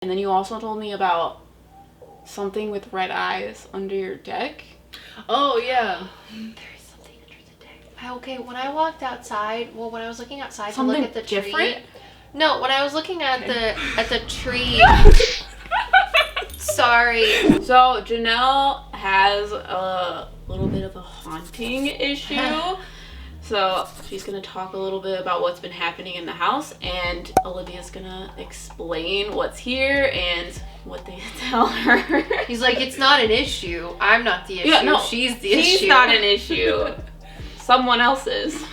And then you also told me about something with red eyes under your deck. Oh, yeah. There is something under the deck. Okay, when I walked outside, when I was looking outside Something to look at the different? tree. No, when I was looking at the tree. Sorry. So Janelle has a little bit of a haunting issue. So she's going to talk a little bit about what's been happening in the house, and Olivia's going to explain what's here and what they tell her. He's like, it's not an issue. I'm not the issue. Yeah, no, she's the issue. She's not an issue. Someone else is.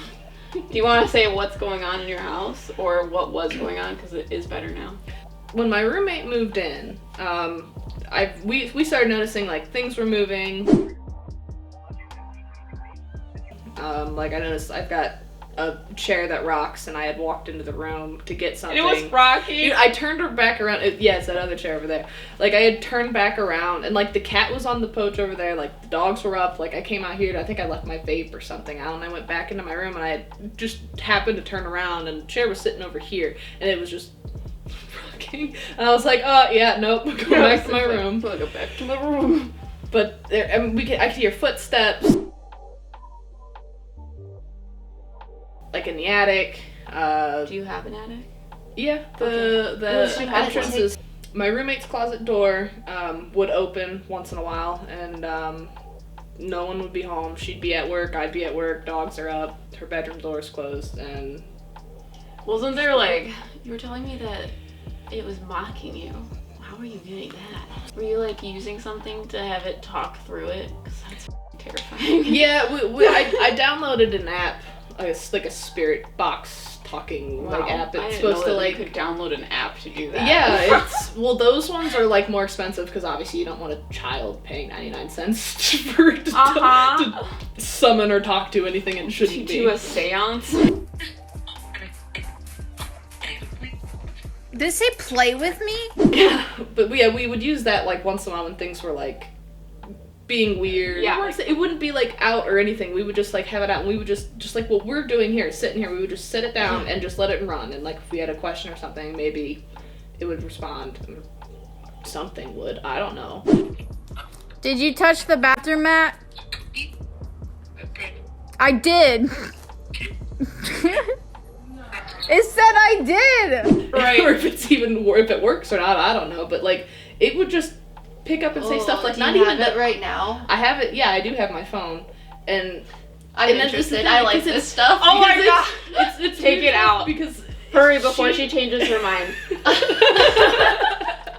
Do you want to say what's going on in your house, or what was going on, because it is better now? When my roommate moved in, we started noticing like things were moving. Like I noticed I've got a chair that rocks, and I had walked into the room to get something. And it was rocking. Dude, I turned her back around. It's that other chair over there. Like I had turned back around, and like the cat was on the porch over there. Like the dogs were up. Like I came out here. I think I left my vape or something out, and I went back into my room, and I had just happened to turn around, and the chair was sitting over here, and it was just rocking. And I was like, oh yeah, nope, go back to my room. Go back to my room. But there, I mean, I could hear footsteps. Like in the attic. Do you have an attic? Yeah, the Okay. entrances. My roommate's closet door would open once in a while, and no one would be home. She'd be at work, I'd be at work, dogs are up, her bedroom door's closed, and... Wasn't there like... You were telling me that it was mocking you. How were you getting that? Were you like using something to have it talk through it? Because that's terrifying. Yeah, I downloaded an app. Like a spirit box talking like app. It's supposed to like you could download an app to do that. Yeah, those ones are like more expensive because obviously you don't want a child paying 99 cents for to summon or talk to anything it shouldn't be. Do a seance. Did it say play with me? Yeah, but we would use that like once in a while when things were like being weird. Yeah. It wouldn't be like out or anything. We would just like have it out, and we would just like what we're doing here, sitting here, we would just sit it down and just let it run. And like if we had a question or something, maybe it would respond. Something would. I don't know. Did you touch the bathroom mat? I did. It said I did. Right. Or if it works or not, I don't know. But like it would just pick up and say stuff like do not you even have that it right now. I have it. Yeah, I do have my phone, and I'm and interested. I like this stuff. Oh my god! god! It's Take it out. Because Hurry before she changes her mind.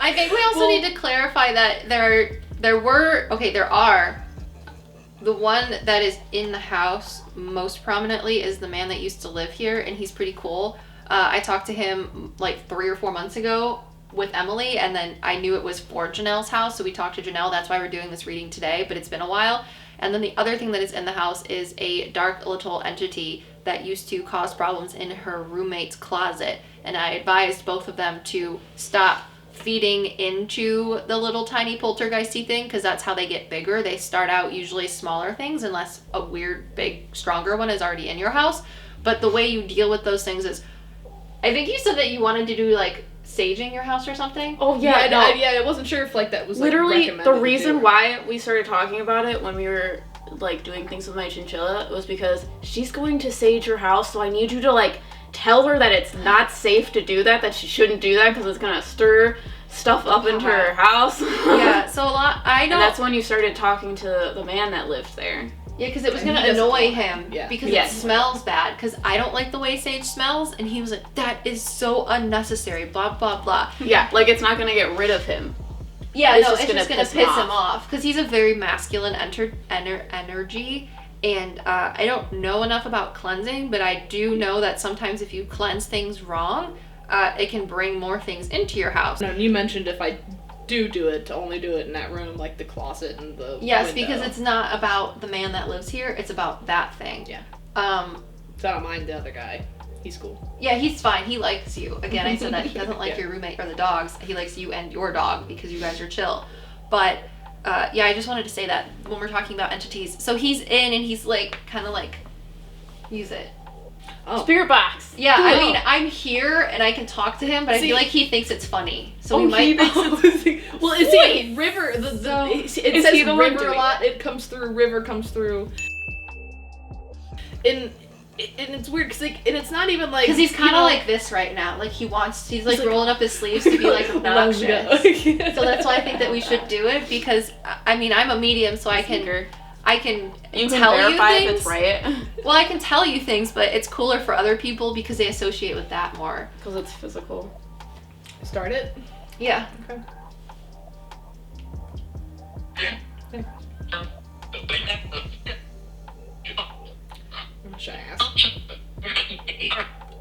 I think we also need to clarify that there are. The one that is in the house most prominently is the man that used to live here, and he's pretty cool. I talked to him like 3 or 4 months ago with Emily, and then I knew it was for Janelle's house, so we talked to Janelle. That's why we're doing this reading today, but it's been a while. And then the other thing that is in the house is a dark little entity that used to cause problems in her roommate's closet, and I advised both of them to stop feeding into the little tiny poltergeisty thing, because that's how they get bigger. They start out usually smaller things unless a weird big stronger one is already in your house. But the way you deal with those things is, I think you said that you wanted to do like saging your house or something. Oh yeah, I wasn't sure if like that was like, literally recommended the to reason do. why we started talking about it when we were like doing things with my chinchilla was because she's going to sage her house, so I need you to like tell her that it's not safe to do that she shouldn't do that because it's gonna stir stuff up into her house. Yeah, so a lot. I know. And that's when you started talking to the man that lived there. Yeah, because it was And going he to doesn't annoy like him. it. Yeah. Because Yes. it smells bad. Because I don't like the way sage smells. And he was like, that is so unnecessary, blah, blah, blah. Yeah, like it's not gonna get rid of him. Yeah, It's no, just it's gonna just going to piss piss him him off. Because he's a very masculine energy. And I don't know enough about cleansing, but I do know that sometimes if you cleanse things wrong, it can bring more things into your house. No, you mentioned if I do it to only do it in that room, like the closet and the Yes, window. because it's not about the man that lives here. It's about that thing. Yeah. Um, So I don't mind the other guy. He's cool. Yeah, he's fine. He likes you. Again, I said that he doesn't like Yeah. your roommate or the dogs. He likes you and your dog because you guys are chill. But yeah, I just wanted to say that when we're talking about entities. So he's in and he's like, kind of like, use it. Oh. Spirit box. Yeah, Oh. I mean, I'm here and I can talk to him, but I feel like he thinks it's funny. So we he might. thinks it's well, it's Wait. the river. So- it is says he the one river a doing lot. It comes through. River comes through. And it's weird because like, and it's not even like Because he's kind you of know, like this right now. Like he's like like- rolling up his sleeves to be like let's obnoxious. go. So that's why I think that we should do it because I mean I'm a medium, so I can You can tell you verify things. if it's right. Well, I can tell you things, but it's cooler for other people because they associate with that more. Because it's physical. Start it. Yeah. Okay. Should I ask?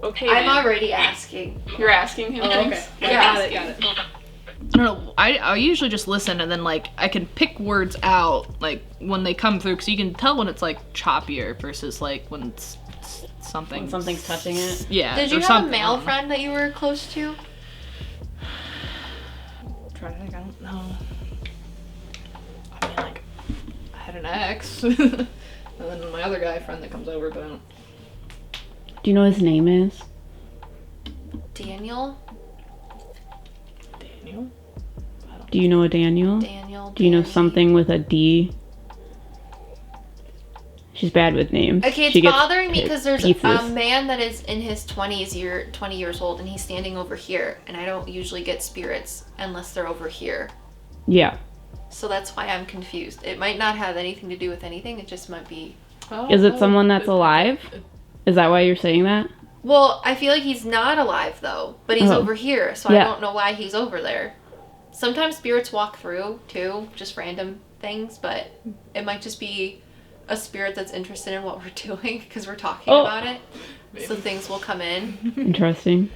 Okay. I'm man. already asking. You're asking him Oh, things? okay. Yeah. Got it. I don't know. I usually just listen and then like I can pick words out like when they come through because you can tell when it's like choppier versus like when it's something. When something's touching it. Yeah. Did you or have something. a male friend that you were close to? I'm trying to think. I don't know. I mean, like I had an ex, and then my other guy friend that comes over, but I don't. Do you know what his name is? Daniel? Daniel. Do you know a Daniel? Daniel. Do you know Danny. something with a D? She's bad with names. Okay, She it's gets bothering me because there's pieces. a man that is in his 20 years old, and he's standing over here, and I don't usually get spirits unless they're over here. Yeah. So that's why I'm confused. It might not have anything to do with anything. It just might be. Is it someone that's alive? Is that why you're saying that? Well, I feel like he's not alive though, but he's Oh. over here, so Yeah. I don't know why he's over there. Sometimes spirits walk through too, just random things, but it might just be a spirit that's interested in what we're doing because we're talking Oh. about it. So things will come in. Interesting.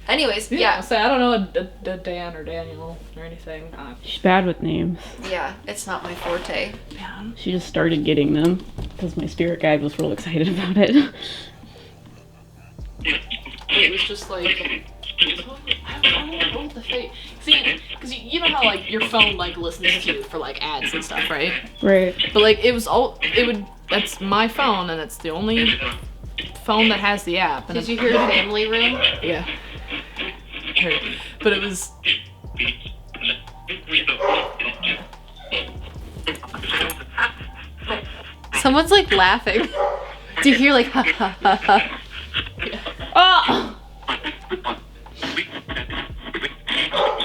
Anyways, Yeah. yeah, So I don't know a Dan or Daniel or anything. She's bad with names. yeah, it's not my forte. Yeah. She just started getting them because my spirit guide was real excited about it. It was just like I don't know what the fate. See, because you know how like your phone like listens to you for like ads and stuff, right? Right. But like that's my phone and it's the only phone that has the app. And Did you hear Family Room? Yeah. But it was. Someone's like laughing. Do you hear like ha ha ha ha? Oh!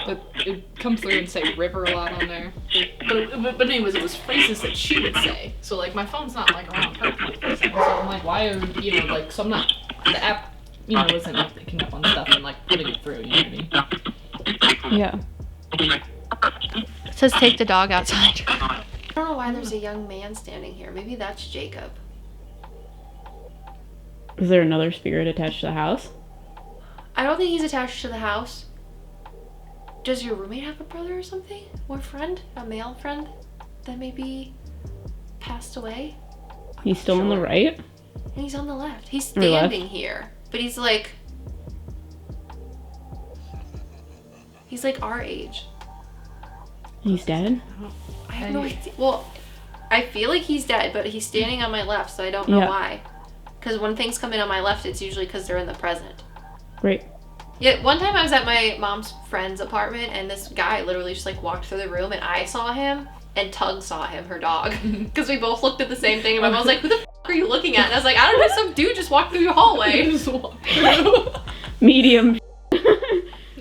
But it comes through and say river a lot on there. But anyways, it was phrases that she would say. So like my phone's not like around her 24/7. So I'm like, why are like so I'm not the app isn't like picking up on stuff and like putting it through. You know what I mean? Yeah. It says take the dog outside. I don't know why there's a young man standing here. Maybe that's Jacob. Is there another spirit attached to the house? I don't think he's attached to the house. Does your roommate have a brother or something? Or friend? A male friend that maybe passed away? He's still on the right? And he's on the left. He's Or left. standing here. But he's like our age. He's dead? I have no idea. Well, I feel like he's dead, but he's standing on my left, so I don't know Yeah. why. Because when things come in on my left, it's usually because they're in the present. Right. Yeah, one time I was at my mom's friend's apartment, and this guy literally just like walked through the room, and I saw him, and Tug saw him, her dog, because we both looked at the same thing. And my mom was like, "Who the f*** are you looking at?" And I was like, "I don't know, some dude just walked through your hallway." Just walk through. Medium.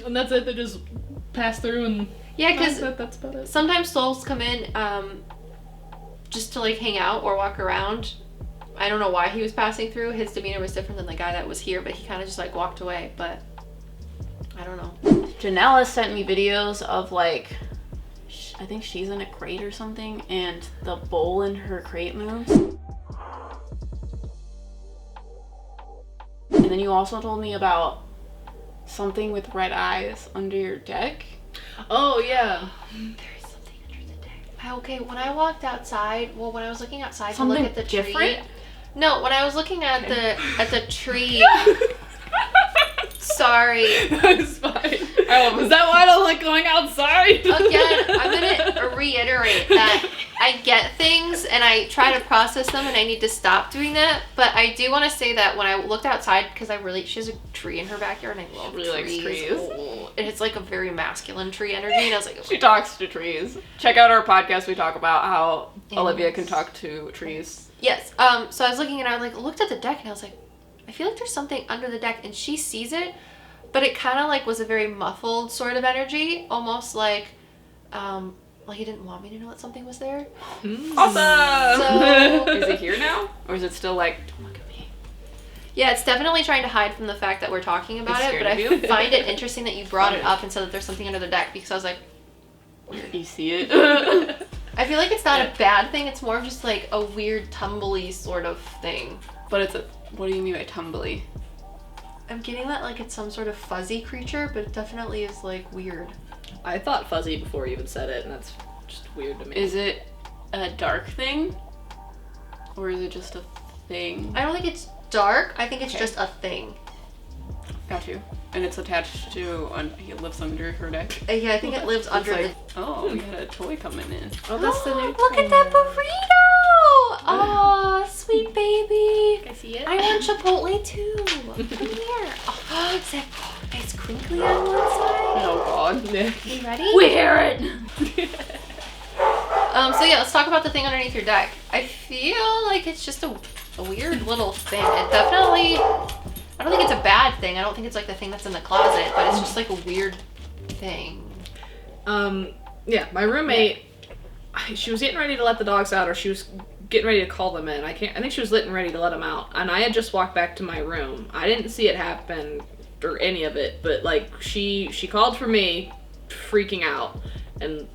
And that's it. They just pass through and Yeah, because that's about it. sometimes souls come in just to like hang out or walk around. I don't know why he was passing through. His demeanor was different than the guy that was here, but he kind of just like walked away. But I don't know. Janelle has sent me videos of like, I think she's in a crate or something, and the bowl in her crate moves. And then you also told me about something with red eyes under your deck. Oh yeah. There is something under the deck. Okay, when I walked outside, when I was looking outside to Something look at the different? tree. No, when I was looking at the tree. Sorry. It's fine. Oh, is that why I don't like going outside? Again, I'm gonna reiterate that I get things and I try to process them, and I need to stop doing that. But I do want to say that when I looked outside, because she has a tree in her backyard, and I love really likes trees. Oh, and it's like a very masculine tree energy, and I was like, She talks to trees. Check out our podcast. We talk about how Yes. Olivia can talk to trees. yes. So I was looking, and I looked at the deck, and I was like, I feel like there's something under the deck, and she sees it, but it kind of like was a very muffled sort of energy, almost like he didn't want me to know that something was there. Awesome! So- Is it here now? Or is it still like, don't look at me? Yeah, it's definitely trying to hide from the fact that we're talking about It's it, but I scared of you? find it interesting that you brought it up and said that there's something under the deck, because I was like, You see it? I feel like it's not a bad thing, it's more of just like a weird tumbly sort of thing. But what do you mean by tumbly? I'm getting that like it's some sort of fuzzy creature, but it definitely is like weird. I thought fuzzy before you even said it, and that's just weird to me. Is it a dark thing? Or is it just a thing? I don't think it's dark, I think it's Okay. just a thing. Got you. And it's attached to, it lives under her deck. Yeah, I think it lives under It's the... like, oh, we got a toy coming in. Oh, that's the new Look at that burrito! Oh, sweet baby. Can I see it? I want Chipotle too. Come here. Oh, it's crinkly on one side. Oh god. Yeah. You ready? We hear it! So yeah, let's talk about the thing underneath your deck. I feel like it's just a weird little thing. It definitely, I don't think it's a bad thing. I don't think it's like the thing that's in the closet, but it's just like a weird thing. Yeah, my roommate, she was getting ready to let the dogs out, or she was getting ready to call them in. I think she was getting ready to let them out, and I had just walked back to my room. I didn't see it happen or any of it, but like she called for me, freaking out, and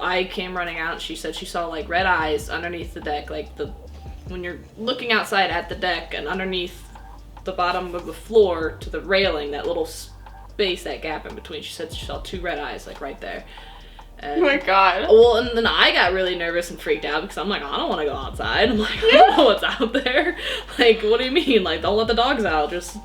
I came running out. She said she saw like red eyes underneath the deck, like when you're looking outside at the deck, and underneath the bottom of the floor to the railing, that little space, that gap in between. She said she saw two red eyes like right there. And, Oh my god. well, and then I got really nervous and freaked out because I'm like, I don't want to go outside. I'm like, I don't know what's out there. Like, what do you mean? Like, don't let the dogs out. Just,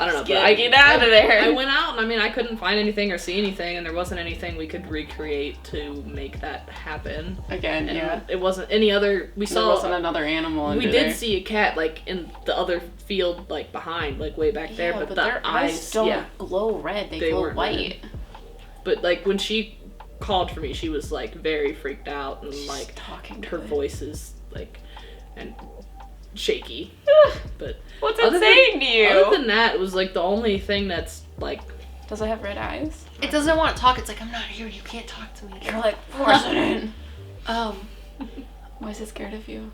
I don't know. Get out of there. I went out, and I mean, I couldn't find anything or see anything, and there wasn't anything we could recreate to make that happen. Again, And yeah. it wasn't any other. We There saw. wasn't another animal under We did there. see a cat like in the other field, like behind, like way back there, Yeah, but the their eyes don't yeah. glow red, they They glow weren't white. But like when she called for me, she was like very freaked out, and like Talking her to it. voice is like and shaky. But What's other it saying to you? other than that, it was like the only thing that's like Does it have red eyes? It doesn't want to talk. It's like, I'm not here. You can't talk to me. You're like, force it in. Why is it scared of you?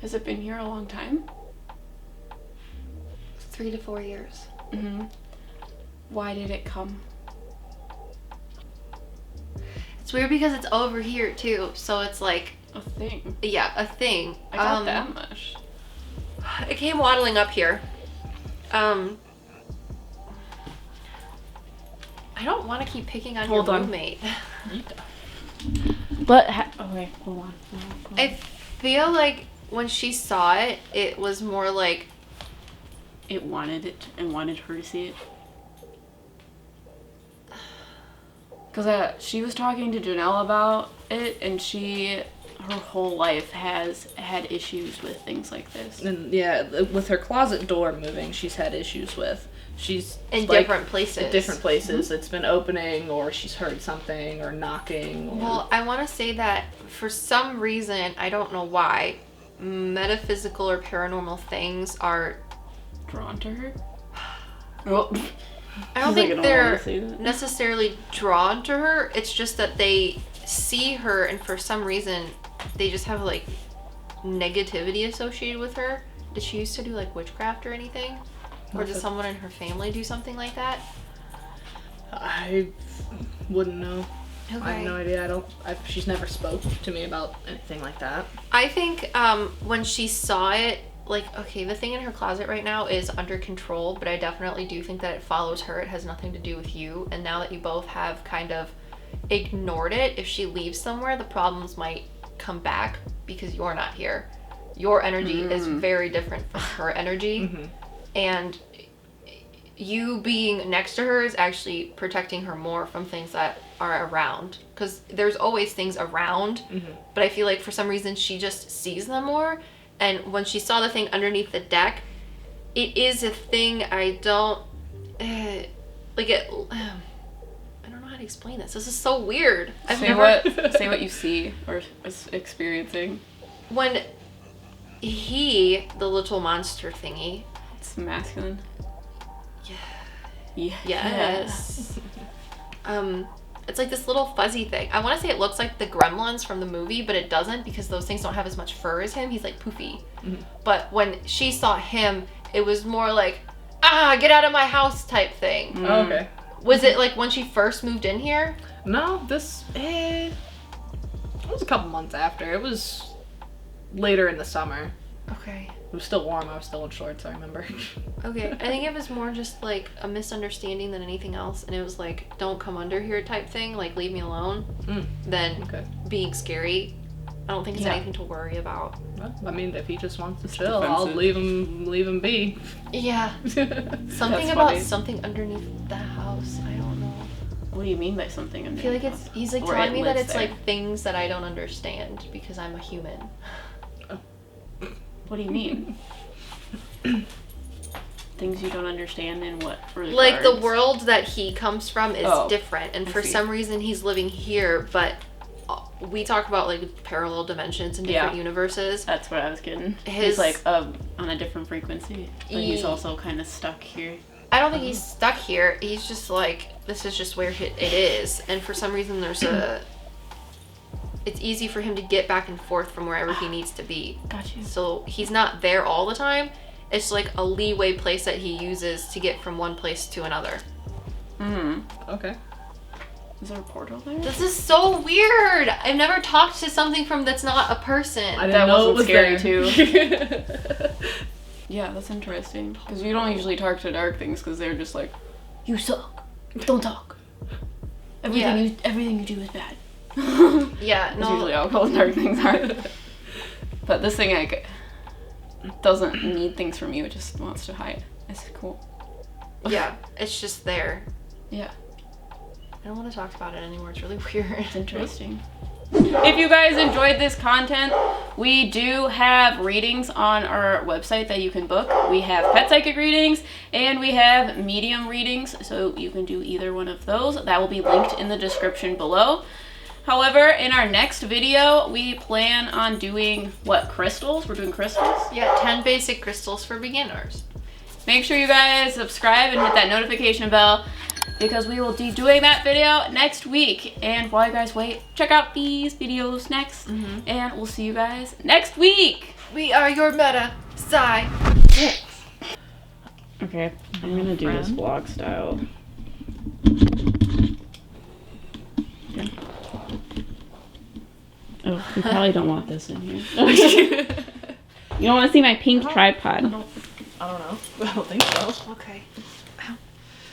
Has it been here a long time? 3 to 4 years. Mm-hmm. Why did it come? It's weird because it's over here too, so it's like, A thing. yeah, a thing. I got that much. It came waddling up here. I don't want to keep picking on Hold your on. roommate. But, okay, hold on. I feel like when she saw it, it was more like, It wanted it and wanted her to see it. Because she was talking to Janelle about it, and her whole life has had issues with things like this. and yeah, with her closet door moving, she's had issues with. She's in like, different places. different places. It's been opening, or she's heard something, or knocking. Or, Well, I want to say that for some reason, I don't know why, metaphysical or paranormal things are, Drawn to her? Oh. I don't He's like, think I don't they're wanna say that. necessarily drawn to her. It's just that they see her, and for some reason, they just have like negativity associated with her. Did she used to do like witchcraft or anything? Or does someone in her family do something like that? I wouldn't know. I Okay. have no idea. She's never spoke to me about anything like that. I think when she saw it, like, okay, the thing in her closet right now is under control, but I definitely do think that it follows her. It has nothing to do with you. And now that you both have kind of ignored it, if she leaves somewhere, the problems might come back because you're not here. Your energy is very different from her energy. And you being next to her is actually protecting her more from things that are around. Because there's always things around, but I feel like for some reason she just sees them more. And when she saw the thing underneath the deck, it is a thing I don't... like it... I don't know how to explain this. This is so weird. Say what you see or is experiencing. When the little monster thingy... It's masculine. Yeah. Yes. It's like this little fuzzy thing. I want to say it looks like the gremlins from the movie, but it doesn't because those things don't have as much fur as him. He's like poofy. But when she saw him, it was more like, get out of my house type thing. Oh, okay. Was it like when she first moved in here? No, it was a couple months after. It was later in the summer. Okay. It was still warm. I was still in shorts, I remember. Okay. I think it was more just like a misunderstanding than anything else. And it was like, don't come under here type thing. Like, leave me alone. Than being scary. I don't think it's anything to worry about. Well, I mean, if he just wants to chill, I'll leave him be. Yeah. Something about something underneath the house. I don't know. What do you mean by something I underneath? feel like he's like telling me that it's like things that I don't understand because I'm a human. What do you mean? Things you don't understand in what regards? Like the world that he comes from is different, and for see. some reason he's living here, but we talk about like parallel dimensions and different universes. That's what I was getting. He's like on a different frequency, but he's also kind of stuck here. I don't think he's stuck here. He's just like, this is just where it is, and for some reason it's easy for him to get back and forth from wherever he needs to be. Gotcha. So he's not there all the time. It's like a leeway place that he uses to get from one place to another. Okay. Is there a portal there? This is so weird. I've never talked to something that's not a person. I didn't know it was scary there. too. Yeah, that's interesting. Because you don't usually talk to dark things because they're just like, you suck. Don't talk. Everything you do is bad. Yeah, That's usually how cold dark things are. But this thing doesn't need things from you, it just wants to hide. It's cool. Yeah, it's just there. Yeah. I don't want to talk about it anymore. It's really weird. It's interesting. If you guys enjoyed this content, we do have readings on our website that you can book. We have pet psychic readings and we have medium readings, so you can do either one of those. That will be linked in the description below. However, in our next video, we plan on doing, crystals? We're doing crystals? Yeah, 10 basic crystals for beginners. Make sure you guys subscribe and hit that notification bell because we will be doing that video next week. And while you guys wait, check out these videos next. And we'll see you guys next week. We are your Meta PsycKicks. Okay, I'm gonna do this vlog style. Yeah. Oh, we probably don't want this in here. You don't want to see my pink tripod. I don't know. I don't think so. Okay.